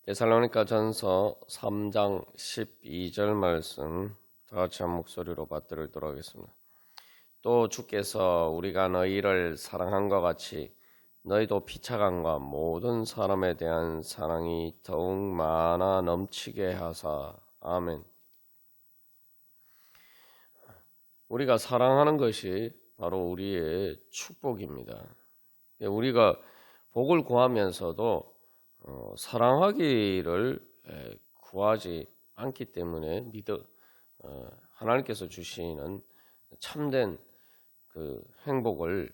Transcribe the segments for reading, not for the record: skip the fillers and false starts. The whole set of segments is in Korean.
데살로니가 전서 3장 12절 말씀 다 같이 한 목소리로 받들도록 하겠습니다. 또 주께서 우리가 너희를 사랑한 것 같이 너희도 피차간과 모든 사람에 대한 사랑이 더욱 많아 넘치게 하사. 아멘. 우리가 사랑하는 것이 바로 우리의 축복입니다. 우리가 복을 구하면서도 사랑하기를 구하지 않기 때문에 하나님께서 주시는 참된 그 행복을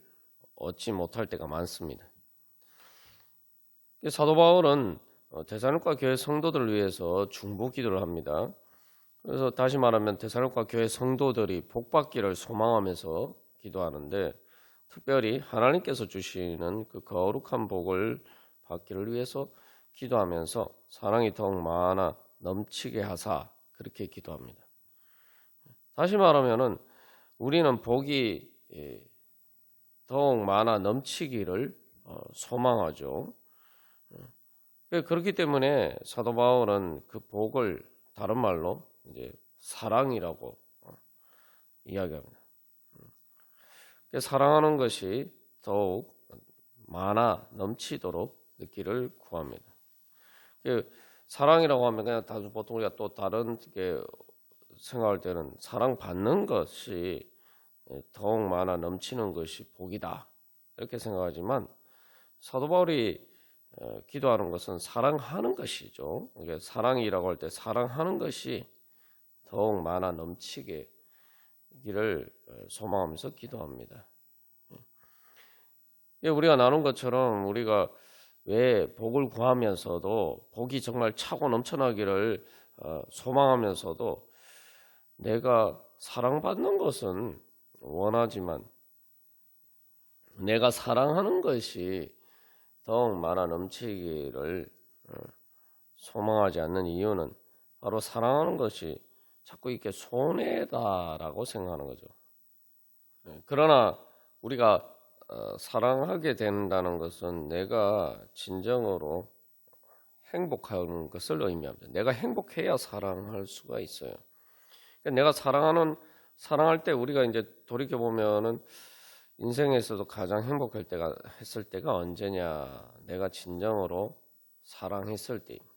얻지 못할 때가 많습니다. 사도 바울은 데살로니가 교회 성도들을 위해서 중보 기도를 합니다. 그래서 다시 말하면 데살로니가 교회 성도들이 복받기를 소망하면서 기도하는데, 특별히 하나님께서 주시는 그 거룩한 복을 받기를 위해서 기도하면서 사랑이 더욱 많아 넘치게 하사, 그렇게 기도합니다. 다시 말하면은 우리는 복이 더욱 많아 넘치기를 소망하죠. 그렇기 때문에 사도 바울은 그 복을 다른 말로 이제 사랑이라고 이야기합니다. 사랑하는 것이 더욱 많아 넘치도록 느끼를 구합니다. 사랑이라고 하면 그냥 단순 보통 우리가 또 다른 게 생각할 때는 사랑받는 것이 더욱 많아 넘치는 것이 복이다, 이렇게 생각하지만 사도 바울이 기도하는 것은 사랑하는 것이죠. 그러니까 사랑이라고 할 때 사랑하는 것이 더욱 많아 넘치게 기를 소망하면서 기도합니다. 우리가 나눈 것처럼 우리가 왜 복을 구하면서도 복이 정말 차고 넘쳐나기를 소망하면서도 내가 사랑받는 것은 원하지만 내가 사랑하는 것이 더욱 많아 넘치기를 소망하지 않는 이유는 바로 사랑하는 것이 자꾸 이렇게 손해다라고 생각하는 거죠. 그러나 우리가 사랑하게 된다는 것은 내가 진정으로 행복하는 것을 의미합니다. 내가 행복해야 사랑할 수가 있어요. 내가 사랑할 때 우리가 이제 돌이켜 보면은 인생에서도 가장 행복할 때가 했을 때가 언제냐? 내가 진정으로 사랑했을 때입니다.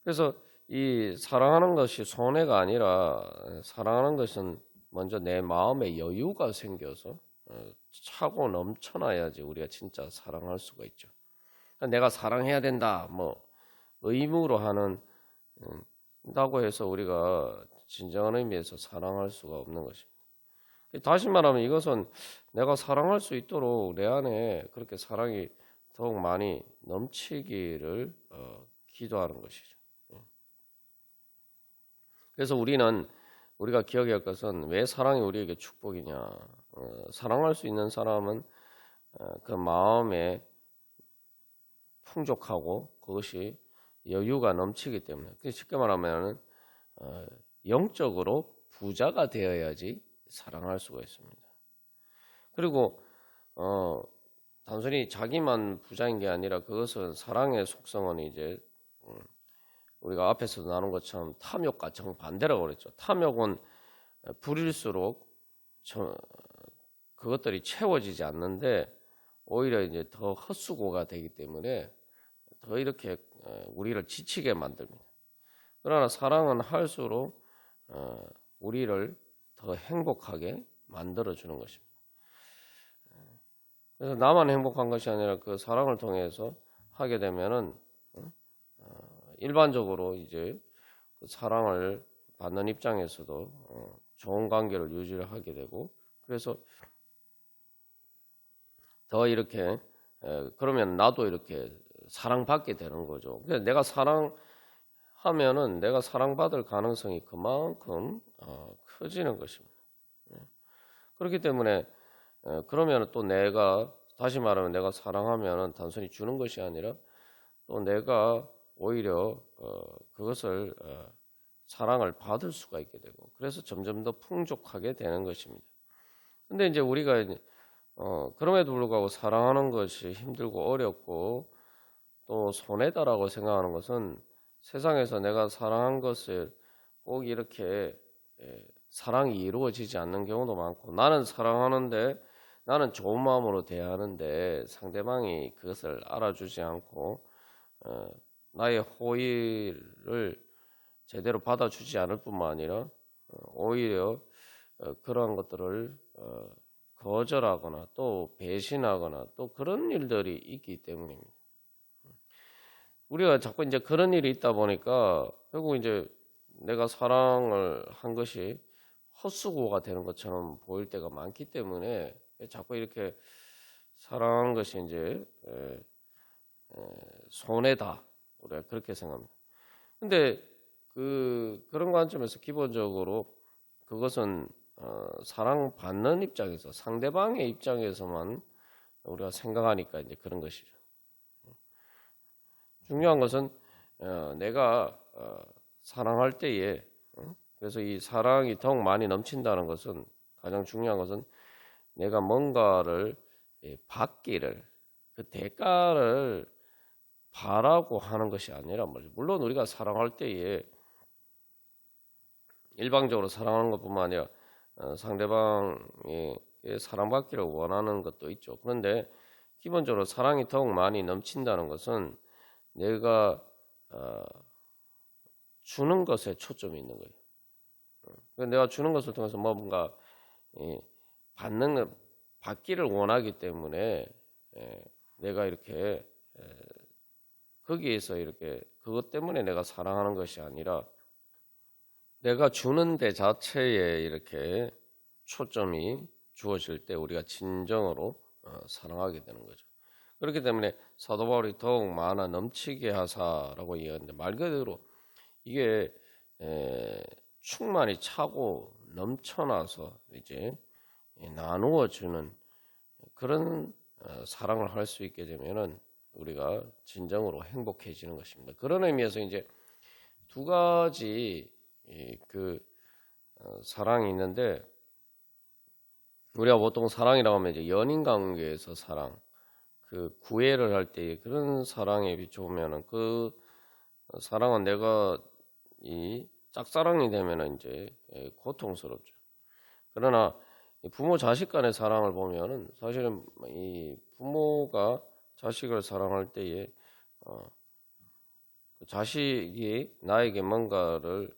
그래서 이 사랑하는 것이 손해가 아니라 사랑하는 것은 먼저 내 마음에 여유가 생겨서 차고 넘쳐나야지 우리가 진짜 사랑할 수가 있죠. 내가 사랑해야 된다, 뭐 의무로 한다고 해서 우리가 진정한 의미에서 사랑할 수가 없는 것입니다. 다시 말하면 이것은 내가 사랑할 수 있도록 내 안에 그렇게 사랑이 더욱 많이 넘치기를 기도하는 것이죠. 그래서 우리가 기억해야 할 것은 왜 사랑이 우리에게 축복이냐. 사랑할 수 있는 사람은 그 마음에 풍족하고 그것이 여유가 넘치기 때문에, 쉽게 말하면 영적으로 부자가 되어야지 사랑할 수가 있습니다. 그리고 단순히 자기만 부자인 게 아니라 그것은 사랑의 속성은 이제 우리가 앞에서도 나눈 것처럼 탐욕과 정반대라고 그랬죠. 탐욕은 부릴수록 그것들이 채워지지 않는데 오히려 이제 더 헛수고가 되기 때문에 더 이렇게 우리를 지치게 만듭니다. 그러나 사랑은 할수록 우리를 더 행복하게 만들어주는 것입니다. 그래서 나만 행복한 것이 아니라 그 사랑을 통해서 하게 되면은 일반적으로 이제 그 사랑을 받는 입장에서도 좋은 관계를 유지를 하게 되고, 그래서 더 이렇게 그러면 나도 이렇게 사랑받게 되는 거죠. 그래서 내가 사랑하면은 내가 사랑받을 가능성이 그만큼 커지는 것입니다. 그렇기 때문에 그러면 또 내가, 다시 말하면 내가 사랑하면은 단순히 주는 것이 아니라 또 내가 오히려 그것을 사랑을 받을 수가 있게 되고, 그래서 점점 더 풍족하게 되는 것입니다. 근데 이제 우리가 그럼에도 불구하고 사랑하는 것이 힘들고 어렵고 또 손해다라고 생각하는 것은 세상에서 내가 사랑한 것을 꼭 이렇게 사랑이 이루어지지 않는 경우도 많고, 나는 사랑하는데 나는 좋은 마음으로 대하는데 상대방이 그것을 알아주지 않고 나의 호의를 제대로 받아주지 않을 뿐만 아니라 오히려 그러한 것들을 거절하거나 또 배신하거나 또 그런 일들이 있기 때문입니다. 우리가 자꾸 이제 그런 일이 있다 보니까 결국 이제 내가 사랑을 한 것이 헛수고가 되는 것처럼 보일 때가 많기 때문에 자꾸 이렇게 사랑한 것이 이제 손해다, 우리가 그렇게 생각합니다. 근데 그런 관점에서 기본적으로 그것은 사랑받는 입장에서, 상대방의 입장에서만 우리가 생각하니까 이제 그런 것이죠. 중요한 것은 내가 사랑할 때에, 그래서 이 사랑이 더욱 많이 넘친다는 것은, 가장 중요한 것은 내가 뭔가를 받기를, 그 대가를 바라고 하는 것이 아니라 말이죠. 물론 우리가 사랑할 때에 일방적으로 사랑하는 것뿐만 아니라 상대방의 사랑받기를 원하는 것도 있죠. 그런데 기본적으로 사랑이 더욱 많이 넘친다는 것은 내가 주는 것에 초점이 있는 거예요. 내가 주는 것을 통해서 뭔가 받기를 원하기 때문에 내가 이렇게 거기에서 이렇게 그것 때문에 내가 사랑하는 것이 아니라 내가 주는 데 자체에 이렇게 초점이 주어질 때 우리가 진정으로 사랑하게 되는 거죠. 그렇기 때문에 사도 바울이 더욱 많아 넘치게 하사라고 이야기하는데, 말 그대로 이게 충만히 차고 넘쳐나서 이제 나누어 주는 그런 사랑을 할 수 있게 되면은 우리가 진정으로 행복해지는 것입니다. 그런 의미에서 이제 두 가지 사랑이 있는데, 우리가 보통 사랑이라고 하면 이제 연인 관계에서 사랑, 그 구애를 할 때 그런 사랑에 비춰보면은 그 사랑은 내가 이 짝사랑이 되면은 이제 고통스럽죠. 그러나 부모 자식 간의 사랑을 보면은 사실은 이 부모가 자식을 사랑할 때에 자식이 나에게 뭔가를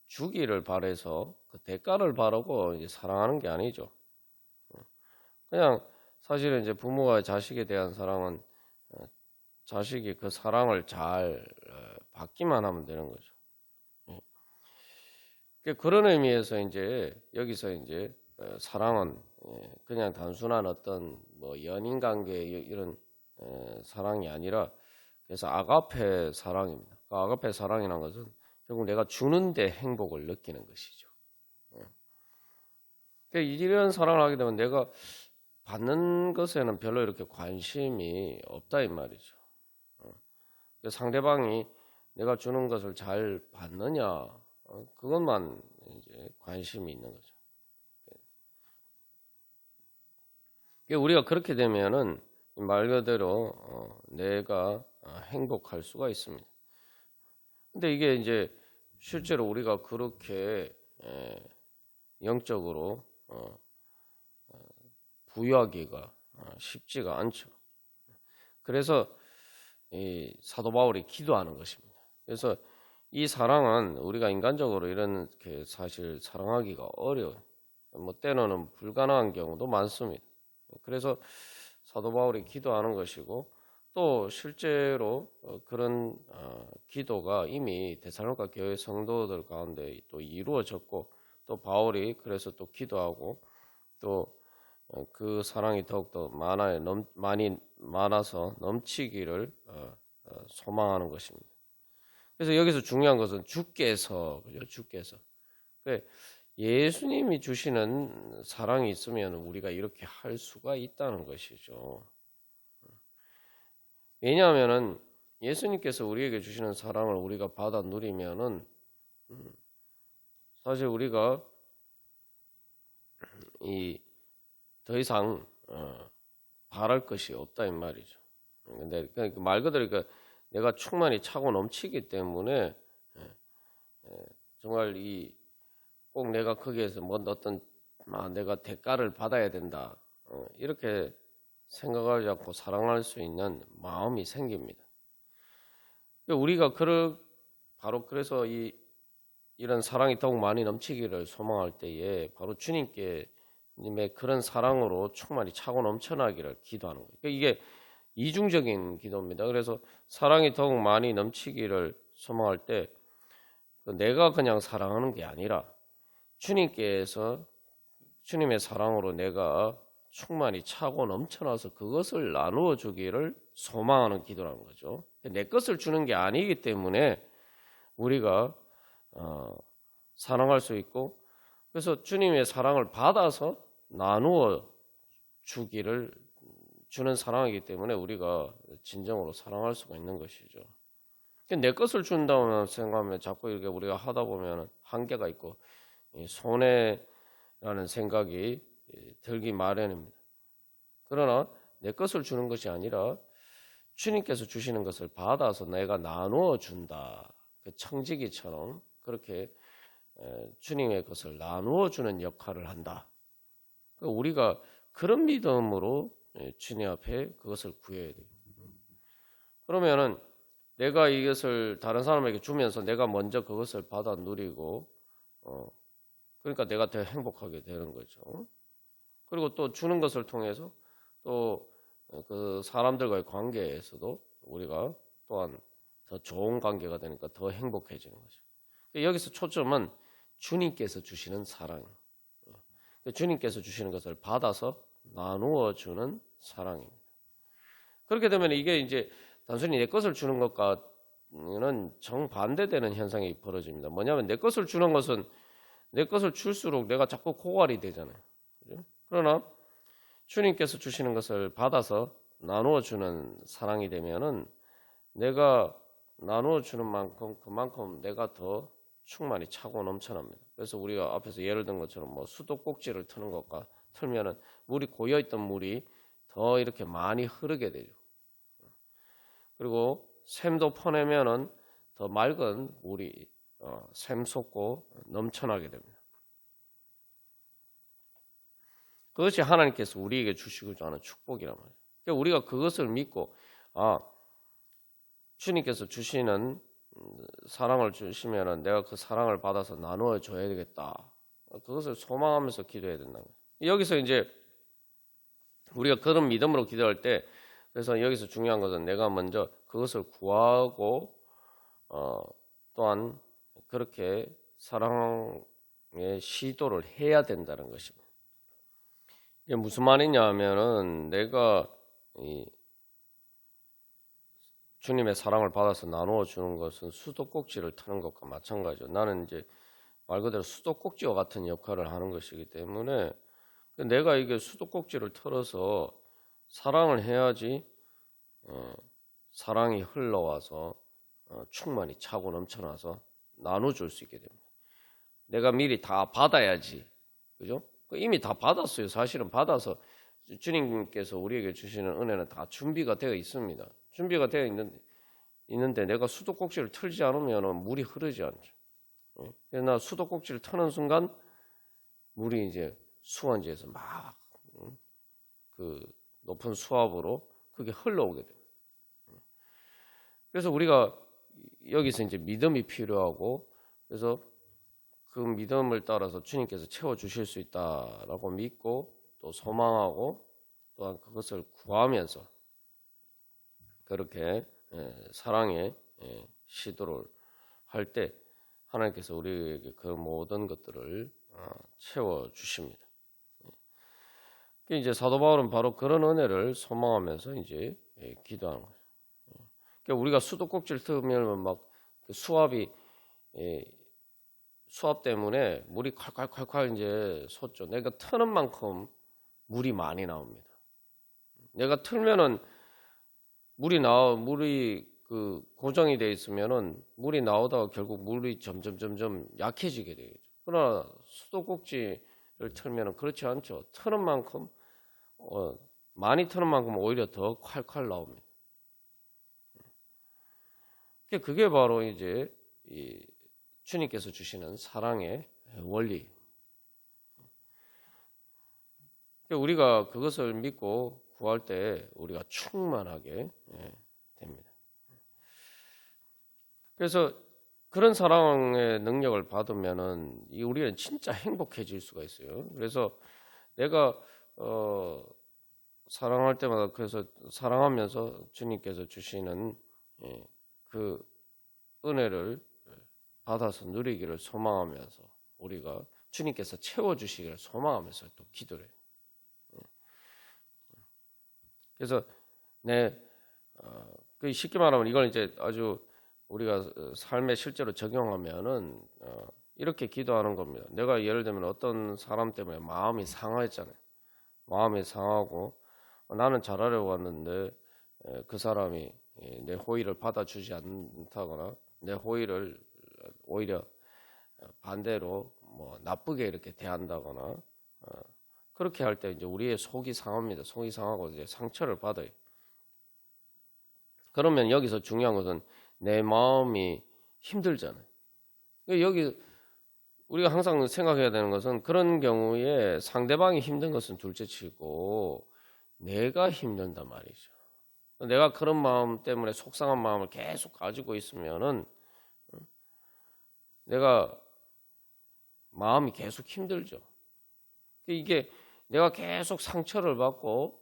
주기를 바래서 그 대가를 바라고 이제 사랑하는 게 아니죠. 그냥 사실은 이제 부모가 자식에 대한 사랑은 자식이 그 사랑을 잘 받기만 하면 되는 거죠. 그런 의미에서 이제 여기서 이제 사랑은 그냥 단순한 어떤 뭐 연인 관계 이런 사랑이 아니라, 그래서 아가페 사랑입니다. 그 아가페 사랑이라는 것은 결국 내가 주는데 행복을 느끼는 것이죠. 이런 사랑을 하게 되면 내가 받는 것에는 별로 이렇게 관심이 없다 이 말이죠. 상대방이 내가 주는 것을 잘 받느냐, 그것만 이제 관심이 있는 거죠. 우리가 그렇게 되면은 말 그대로 내가 행복할 수가 있습니다. 근데 이게 이제 실제로 우리가 그렇게 영적으로 부여하기가 쉽지가 않죠. 그래서 이 사도 바울이 기도하는 것입니다. 그래서 이 사랑은 우리가 인간적으로 이렇게 사실 사랑하기가 어려워요. 뭐 때로는 불가능한 경우도 많습니다. 그래서 사도 바울이 기도하는 것이고, 또 실제로 그런 기도가 이미 데살로니가 교회 성도들 가운데 또 이루어졌고, 또 바울이 그래서 또 기도하고 또 그 사랑이 더욱더 많이 많아서 넘치기를 소망하는 것입니다. 그래서 여기서 중요한 것은 주께서, 그죠? 주께서. 예수님이 주시는 사랑이 있으면 우리가 이렇게 할 수가 있다는 것이죠. 왜냐하면은 예수님께서 우리에게 주시는 사랑을 우리가 받아 누리면은 사실 우리가 더 이상 바랄 것이 없다 이 말이죠. 근데 말 그대로 내가 충만히 차고 넘치기 때문에 정말 꼭 내가 거기에서 어떤 내가 대가를 받아야 된다 이렇게 생각하지 않고 사랑할 수 있는 마음이 생깁니다. 우리가 바로 그래서 이런 사랑이 더욱 많이 넘치기를 소망할 때에 바로 주님께 님의 그런 사랑으로 충만히 차고 넘쳐나기를 기도하는 거예요. 이게 이중적인 기도입니다. 그래서 사랑이 더욱 많이 넘치기를 소망할 때 내가 그냥 사랑하는 게 아니라 주님께서 주님의 사랑으로 내가 충만히 차고 넘쳐나서 그것을 나누어 주기를 소망하는 기도라는 거죠. 내 것을 주는 게 아니기 때문에 우리가 사랑할 수 있고, 그래서 주님의 사랑을 받아서 나누어 주는 사랑이기 때문에 우리가 진정으로 사랑할 수가 있는 것이죠. 내 것을 준다고 생각하면 자꾸 이렇게 우리가 하다 보면 한계가 있고 손해라는 생각이 들기 마련입니다. 그러나 내 것을 주는 것이 아니라 주님께서 주시는 것을 받아서 내가 나누어 준다. 그 청지기처럼 그렇게 주님의 것을 나누어 주는 역할을 한다. 우리가 그런 믿음으로 주님 앞에 그것을 구해야 돼요. 그러면은 내가 이것을 다른 사람에게 주면서 내가 먼저 그것을 받아 누리고 그러니까 내가 더 행복하게 되는 거죠. 그리고 또 주는 것을 통해서 또 그 사람들과의 관계에서도 우리가 또한 더 좋은 관계가 되니까 더 행복해지는 거죠. 여기서 초점은 주님께서 주시는 사랑이에요. 주님께서 주시는 것을 받아서 나누어 주는 사랑입니다. 그렇게 되면 이게 이제 단순히 내 것을 주는 것과는 정반대되는 현상이 벌어집니다. 뭐냐면 내 것을 주는 것은 내 것을 줄수록 내가 자꾸 고갈이 되잖아요. 그죠? 그러나 주님께서 주시는 것을 받아서 나누어 주는 사랑이 되면은 내가 나누어 주는 만큼 그만큼 내가 더 충만히 차고 넘쳐납니다. 그래서 우리가 앞에서 예를 든 것처럼 수도꼭지를 트는 것과 틀면은 물이 고여 있던 물이 더 이렇게 많이 흐르게 되죠. 그리고 샘도 퍼내면은 더 맑은 물이 샘솟고 넘쳐나게 됩니다. 그것이 하나님께서 우리에게 주시고자 하는 축복이란 말이에요. 그러니까 우리가 그것을 믿고 주님께서 주시는 사랑을 주시면은 내가 그 사랑을 받아서 나누어 줘야 되겠다. 그것을 소망하면서 기도해야 된다는 거예요. 여기서 이제 우리가 그런 믿음으로 기도할 때 그래서 여기서 중요한 것은 내가 먼저 그것을 구하고 또한 그렇게 사랑의 시도를 해야 된다는 것입니다. 이게 무슨 말이냐 하면은 내가 주님의 사랑을 받아서 나누어 주는 것은 수도꼭지를 트는 것과 마찬가지죠. 나는 이제 말 그대로 수도꼭지와 같은 역할을 하는 것이기 때문에 내가 이게 수도꼭지를 틀어서 사랑을 해야지 사랑이 흘러와서 충만히 차고 넘쳐나서 나눠줄 수 있게 됩니다. 내가 미리 다 받아야지, 그죠? 이미 다 받았어요. 사실은 받아서 주님께서 우리에게 주시는 은혜는 다 준비가 되어 있습니다. 준비가 되어 있는데 내가 수도꼭지를 틀지 않으면 물이 흐르지 않죠. 그래서 나 수도꼭지를 트는 순간 물이 이제 수원지에서 막 그 높은 수압으로 그게 흘러오게 됩니다. 그래서 우리가 여기서 이제 믿음이 필요하고 그래서 그 믿음을 따라서 주님께서 채워주실 수 있다라고 믿고 또 소망하고 또한 그것을 구하면서 그렇게 사랑의 시도를 할 때 하나님께서 우리에게 그 모든 것들을 채워주십니다. 이제 사도 바울은 바로 그런 은혜를 소망하면서 이제 기도하는 거예요. 그러니까 우리가 수도꼭지를 틀면 막 그 수압 때문에 물이 콸콸콸콸 이제 솟죠. 내가 트는 만큼 물이 많이 나옵니다. 내가 틀면은 물이 그 고정이 돼 있으면은 물이 나오다가 결국 물이 점점 약해지게 되겠죠. 그러나 수도꼭지를 틀면은 그렇지 않죠. 트는 만큼 많이 트는 만큼 오히려 더 콸콸 나옵니다. 그게 바로 이제 이 주님께서 주시는 사랑의 원리. 우리가 그것을 믿고 구할 때 우리가 충만하게 됩니다. 그래서 그런 사랑의 능력을 받으면은 우리는 진짜 행복해질 수가 있어요. 그래서 내가 사랑할 때마다 그래서 사랑하면서 주님께서 주시는 그 은혜를 받아서 누리기를 소망하면서 우리가 주님께서 채워주시기를 소망하면서 또 기도를 해요. 그래서 쉽게 말하면 이걸 이제 아주 우리가 삶에 실제로 적용하면은 이렇게 기도하는 겁니다. 내가 예를 들면 어떤 사람 때문에 마음이 상하였잖아요. 마음이 상하고 나는 잘하려고 했는데 그 사람이 내 호의를 받아주지 않다거나 내 호의를 오히려 반대로 뭐 나쁘게 이렇게 대한다거나 그렇게 할 때 이제 우리의 속이 상합니다. 속이 상하고 이제 상처를 받아요. 그러면 여기서 중요한 것은 내 마음이 힘들잖아요. 여기 우리가 항상 생각해야 되는 것은 그런 경우에 상대방이 힘든 것은 둘째치고 내가 힘든단 말이죠. 내가 그런 마음 때문에 속상한 마음을 계속 가지고 있으면은 내가 마음이 계속 힘들죠. 이게 내가 계속 상처를 받고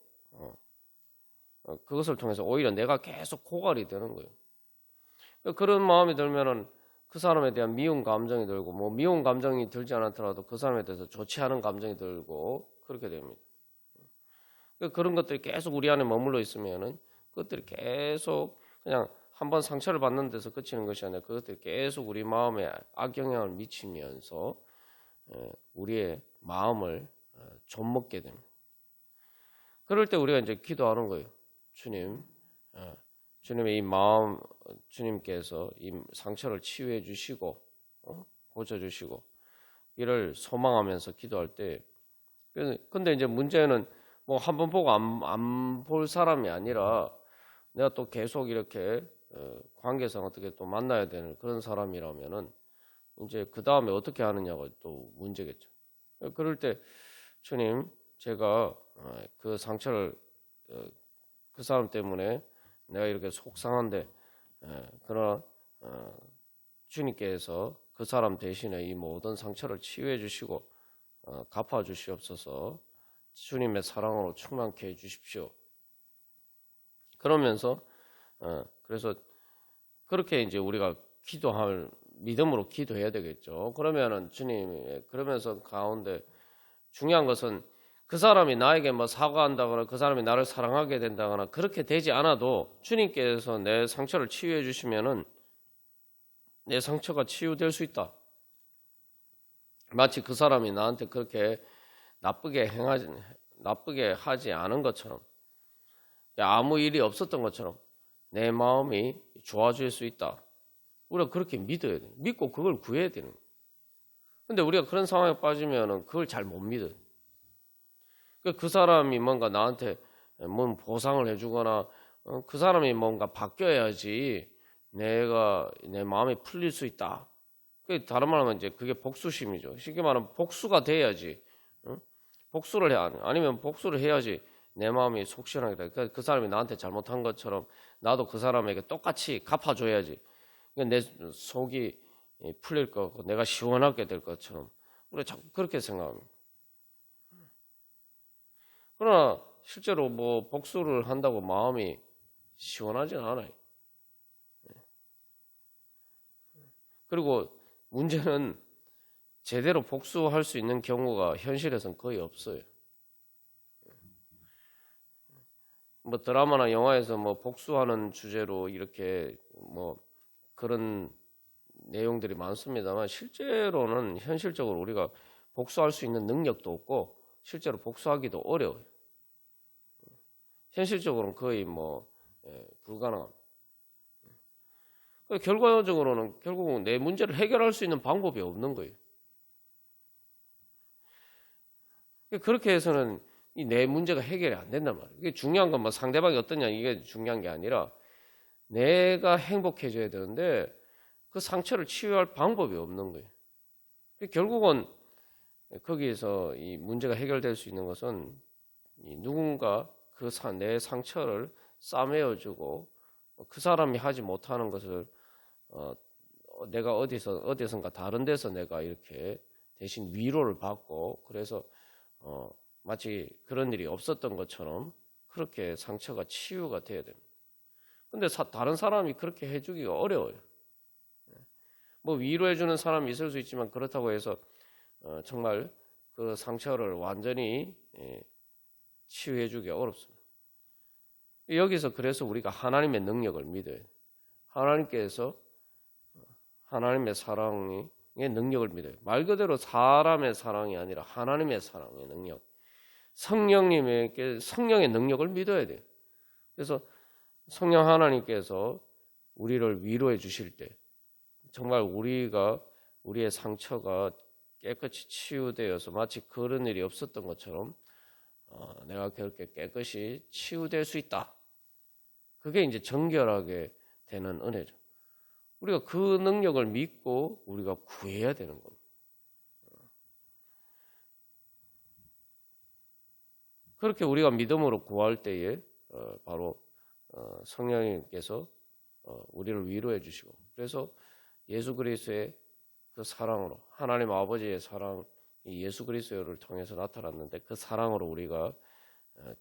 그것을 통해서 오히려 내가 계속 고갈이 되는 거예요. 그런 마음이 들면은 그 사람에 대한 미운 감정이 들고 뭐 미운 감정이 들지 않았더라도 그 사람에 대해서 좋지 않은 감정이 들고 그렇게 됩니다. 그런 것들이 계속 우리 안에 머물러 있으면은 그것들이 계속 그냥 한번 상처를 받는 데서 그치는 것이 아니라 그것들이 계속 우리 마음에 악영향을 미치면서 우리의 마음을 좀먹게 됩니다. 그럴 때 우리가 이제 기도하는 거예요. 주님, 주님의 이 마음, 주님께서 이 상처를 치유해 주시고 고쳐주시고 이를 소망하면서 기도할 때, 근데 이제 문제는 뭐 한 번 보고 안 볼 사람이 아니라 내가 또 계속 이렇게 관계상 어떻게 또 만나야 되는 그런 사람이라면은 이제 그 다음에 어떻게 하느냐가 또 문제겠죠. 그럴 때 주님, 제가 그 상처를 그 사람 때문에 내가 이렇게 속상한데 그러나 주님께서 그 사람 대신에 이 모든 상처를 치유해 주시고 갚아 주시옵소서. 주님의 사랑으로 충만케 해 주십시오. 그러면서 그래서 그렇게 이제 우리가 기도할 믿음으로 기도해야 되겠죠. 그러면은 주님 그러면서 가운데 중요한 것은 그 사람이 나에게 뭐 사과한다거나 그 사람이 나를 사랑하게 된다거나 그렇게 되지 않아도 주님께서 내 상처를 치유해 주시면은 내 상처가 치유될 수 있다. 마치 그 사람이 나한테 그렇게 나쁘게 하지 않은 것처럼 아무 일이 없었던 것처럼 내 마음이 좋아질 수 있다. 우리가 그렇게 믿어야 돼. 믿고 그걸 구해야 되는 거예요. 근데 우리가 그런 상황에 빠지면은 그걸 잘 못 믿어요. 그 사람이 뭔가 나한테 뭔 보상을 해주거나 그 사람이 뭔가 바뀌어야지 내가 내 마음이 풀릴 수 있다. 다른 말하면 이제 그게 복수심이죠. 쉽게 말하면 복수가 돼야지. 복수를 해야 아니면 복수를 해야지 내 마음이 속 시원하게 돼. 그러니까 그 사람이 나한테 잘못한 것처럼 나도 그 사람에게 똑같이 갚아줘야지. 그러니까 내 속이 풀릴 거고 내가 시원하게 될 것처럼 우리가 자꾸 그렇게 생각합니다. 그러나 실제로 뭐 복수를 한다고 마음이 시원하진 않아요. 그리고 문제는 제대로 복수할 수 있는 경우가 현실에서는 거의 없어요. 뭐 드라마나 영화에서 뭐 복수하는 주제로 이렇게 뭐 그런 내용들이 많습니다만 실제로는 현실적으로 우리가 복수할 수 있는 능력도 없고 실제로 복수하기도 어려워요. 현실적으로는 거의 뭐 불가능합니다. 결과적으로는 결국은 내 문제를 해결할 수 있는 방법이 없는 거예요. 그렇게 해서는 이 내 문제가 해결이 안 된단 말이에요. 이게 중요한 건 뭐 상대방이 어떠냐 이게 중요한 게 아니라 내가 행복해져야 되는데 그 상처를 치유할 방법이 없는 거예요. 결국은 거기에서 이 문제가 해결될 수 있는 것은 누군가 내 상처를 싸매어주고 그 사람이 하지 못하는 것을 내가 어디선가 다른 데서 내가 이렇게 대신 위로를 받고 그래서 마치 그런 일이 없었던 것처럼 그렇게 상처가 치유가 돼야 됩니다. 근데 다른 사람이 그렇게 해주기가 어려워요. 뭐 위로해주는 사람이 있을 수 있지만 그렇다고 해서 정말 그 상처를 완전히 치유해주기가 어렵습니다. 여기서 그래서 우리가 하나님의 능력을 믿어야 돼요. 하나님께서 하나님의 사랑의 능력을 믿어요. 말 그대로 사람의 사랑이 아니라 하나님의 사랑의 능력. 성령의 능력을 믿어야 돼요. 그래서 성령 하나님께서 우리를 위로해 주실 때 정말 우리의 상처가 깨끗이 치유되어서 마치 그런 일이 없었던 것처럼 내가 그렇게 깨끗이 치유될 수 있다. 그게 이제 정결하게 되는 은혜죠. 우리가 그 능력을 믿고 우리가 구해야 되는 겁니다. 그렇게 우리가 믿음으로 구할 때에 바로 성령님께서 우리를 위로해 주시고 그래서 예수 그리스도의 그 사랑으로 하나님 아버지의 사랑 이 예수 그리스도를 통해서 나타났는데 그 사랑으로 우리가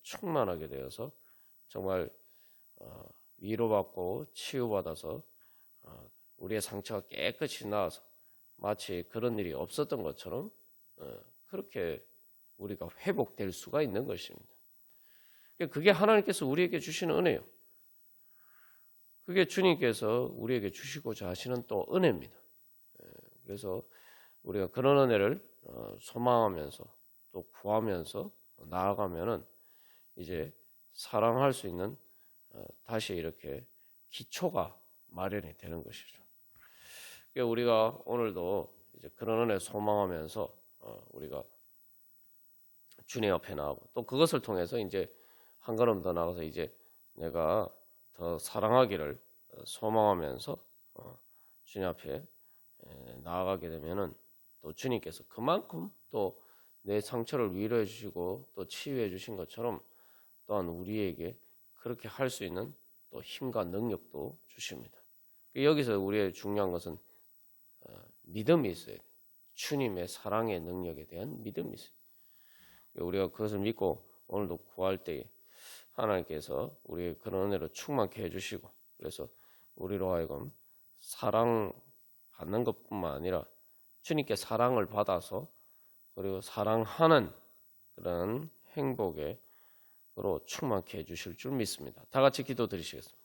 충만하게 되어서 정말 위로받고 치유받아서 우리의 상처가 깨끗이 나아서 마치 그런 일이 없었던 것처럼 그렇게 우리가 회복될 수가 있는 것입니다. 그게 하나님께서 우리에게 주시는 은혜예요. 그게 주님께서 우리에게 주시고자 하시는 또 은혜입니다. 그래서 우리가 그런 은혜를 소망하면서 또 구하면서 나아가면은 이제 사랑할 수 있는 다시 이렇게 기초가 마련이 되는 것이죠. 그러니까 우리가 오늘도 이제 그런 은혜 소망하면서 우리가 주님 앞에 나가고 또 그것을 통해서 이제 한 걸음 더 나가서 이제 내가 더 사랑하기를 소망하면서 주님 앞에 나아가게 되면은 또 주님께서 그만큼 또 내 상처를 위로해 주시고 또 치유해 주신 것처럼 또한 우리에게 그렇게 할 수 있는 또 힘과 능력도 주십니다. 여기서 우리의 중요한 것은 믿음이 있어야 돼요. 주님의 사랑의 능력에 대한 믿음이 있어요. 우리가 그것을 믿고 오늘도 구할 때에 하나님께서 우리의 그런 은혜로 충만케 해주시고 그래서 우리로 하여금 사랑 받는 것뿐만 아니라 주님께 사랑을 받아서 그리고 사랑하는 그런 행복으로 충만케 해주실 줄 믿습니다. 다 같이 기도드리시겠습니다.